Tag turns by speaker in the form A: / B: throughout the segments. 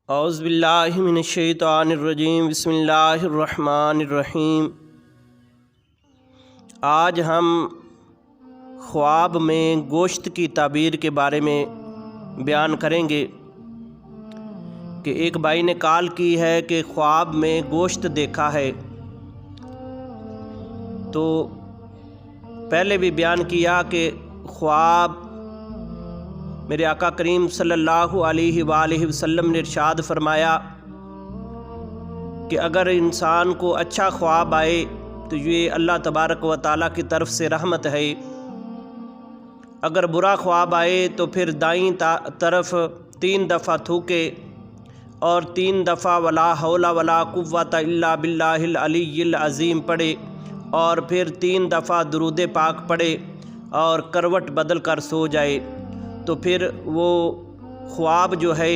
A: اعوذ باللہ من الشیطان الرجیم، بسم اللہ الرحمن الرحیم۔ آج ہم خواب میں گوشت کی تعبیر کے بارے میں بیان کریں گے کہ ایک بھائی نے کال کی ہے کہ خواب میں گوشت دیکھا ہے۔ تو پہلے بھی بیان کیا کہ خواب میرے آقا کریم صلی اللہ علیہ وآلہ وسلم نے ارشاد فرمایا کہ اگر انسان کو اچھا خواب آئے تو یہ اللہ تبارک و تعالیٰ کی طرف سے رحمت ہے، اگر برا خواب آئے تو پھر دائیں طرف 3 دفعہ تھوکے اور 3 دفعہ ولا حول ولا قوت الا باللہ العلی العظیم پڑھے اور پھر 3 دفعہ درود پاک پڑھے اور کروٹ بدل کر سو جائے، تو پھر وہ خواب جو ہے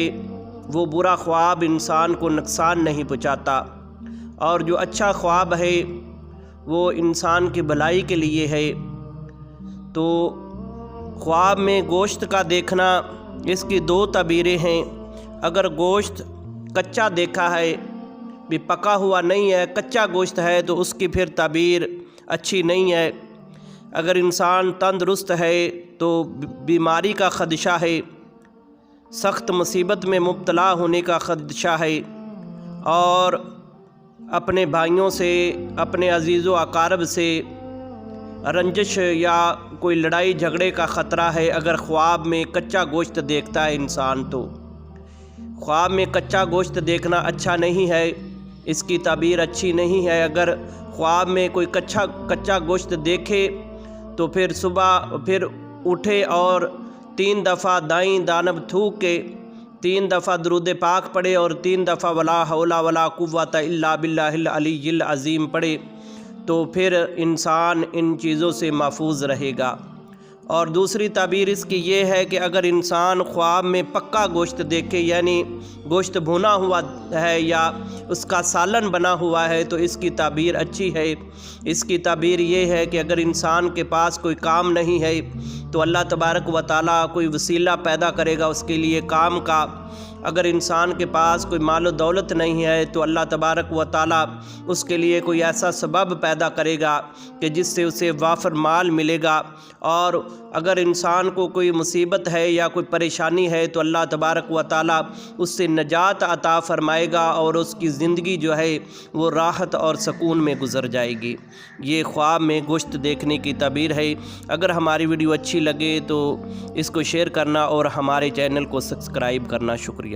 A: وہ برا خواب انسان کو نقصان نہیں پہنچاتا، اور جو اچھا خواب ہے وہ انسان کی بھلائی کے لیے ہے۔ تو خواب میں گوشت کا دیکھنا، اس کی 2 تعبیریں ہیں۔ اگر گوشت کچا دیکھا ہے، بھی پکا ہوا نہیں ہے، کچا گوشت ہے تو اس کی پھر تعبیر اچھی نہیں ہے۔ اگر انسان تندرست ہے تو بیماری کا خدشہ ہے، سخت مصیبت میں مبتلا ہونے کا خدشہ ہے، اور اپنے بھائیوں سے، اپنے عزیز و اقارب سے رنجش یا کوئی لڑائی جھگڑے کا خطرہ ہے۔ اگر خواب میں کچا گوشت دیکھتا ہے انسان، تو خواب میں کچا گوشت دیکھنا اچھا نہیں ہے، اس کی تعبیر اچھی نہیں ہے۔ اگر خواب میں کوئی کچا گوشت دیکھے تو پھر صبح پھر اٹھے اور 3 دفعہ دائیں جانب تھوک کے 3 دفعہ درود پاک پڑھے اور 3 دفعہ ولا حول ولا قوت الا باللہ العلی العظیم پڑھے، تو پھر انسان ان چیزوں سے محفوظ رہے گا۔ اور دوسری تعبیر اس کی یہ ہے کہ اگر انسان خواب میں پکا گوشت دیکھے، یعنی گوشت بھونا ہوا ہے یا اس کا سالن بنا ہوا ہے، تو اس کی تعبیر اچھی ہے۔ اس کی تعبیر یہ ہے کہ اگر انسان کے پاس کوئی کام نہیں ہے تو اللہ تبارک و تعالیٰ کوئی وسیلہ پیدا کرے گا اس کے لیے کام کا۔ اگر انسان کے پاس کوئی مال و دولت نہیں ہے تو اللہ تبارک و تعالیٰ اس کے لیے کوئی ایسا سبب پیدا کرے گا کہ جس سے اسے وافر مال ملے گا۔ اور اگر انسان کو کوئی مصیبت ہے یا کوئی پریشانی ہے تو اللہ تبارک و تعالیٰ اس سے نجات عطا فرمائے گا اور اس کی زندگی جو ہے وہ راحت اور سکون میں گزر جائے گی۔ یہ خواب میں گوشت دیکھنے کی تعبیر ہے۔ اگر ہماری ویڈیو اچھی لگے تو اس کو شیئر کرنا اور ہمارے چینل کو سبسکرائب کرنا۔ شکریہ۔